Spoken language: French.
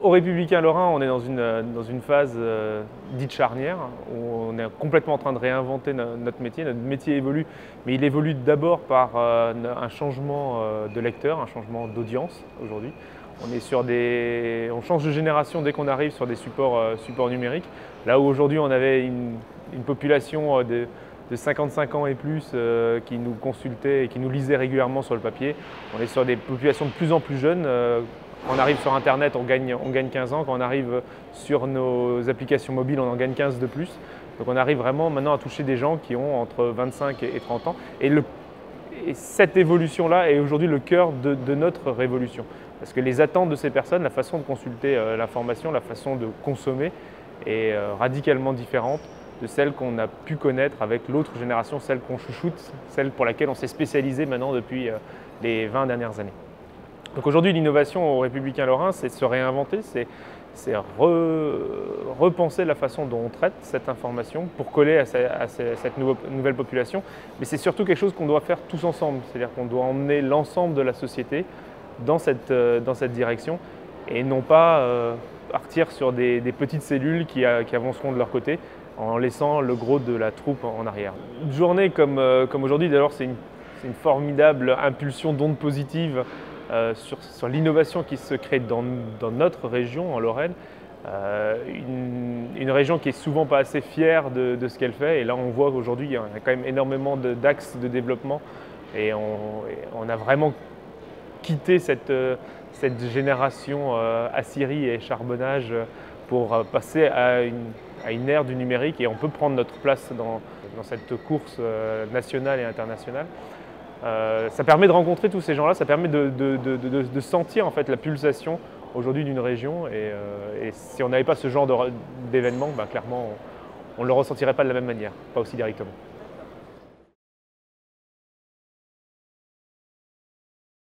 Au Républicain Lorrain, on est dans une phase dite charnière, où on est complètement en train de réinventer notre métier. Notre métier évolue, mais il évolue d'abord par un changement de lecteur, un changement d'audience aujourd'hui. On change de génération dès qu'on arrive sur des supports numériques. Là où aujourd'hui on avait une population de 55 ans et plus qui nous consultait et qui nous lisait régulièrement sur le papier, on est sur des populations de plus en plus jeunes. Quand on arrive sur Internet, on gagne 15 ans. Quand on arrive sur nos applications mobiles, on en gagne 15 de plus. Donc on arrive vraiment maintenant à toucher des gens qui ont entre 25 et 30 ans. Et cette évolution-là est aujourd'hui le cœur de notre révolution. Parce que les attentes de ces personnes, la façon de consulter l'information, la façon de consommer est radicalement différente de celle qu'on a pu connaître avec l'autre génération, celle qu'on chouchoute, celle pour laquelle on s'est spécialisé maintenant depuis les 20 dernières années. Donc aujourd'hui, l'innovation au Républicain Lorrain, c'est se réinventer, c'est repenser la façon dont on traite cette information pour coller à cette nouvelle population. Mais c'est surtout quelque chose qu'on doit faire tous ensemble, c'est-à-dire qu'on doit emmener l'ensemble de la société dans cette direction et non pas partir sur des petites cellules qui avanceront de leur côté en laissant le gros de la troupe en arrière. Une journée comme aujourd'hui, d'ailleurs, c'est une formidable impulsion d'ondes positives sur l'innovation qui se crée dans notre région, en Lorraine. Une région qui est souvent pas assez fière de ce qu'elle fait. Et là, on voit qu'aujourd'hui, il y a quand même énormément d'axes de développement. Et on a vraiment quitté cette génération aciérie et charbonnage pour passer à une ère du numérique. Et on peut prendre notre place dans cette course nationale et internationale. Ça permet de rencontrer tous ces gens-là, ça permet de sentir en fait la pulsation aujourd'hui d'une région et si on n'avait pas ce genre d'événement, clairement on ne le ressentirait pas de la même manière, pas aussi directement.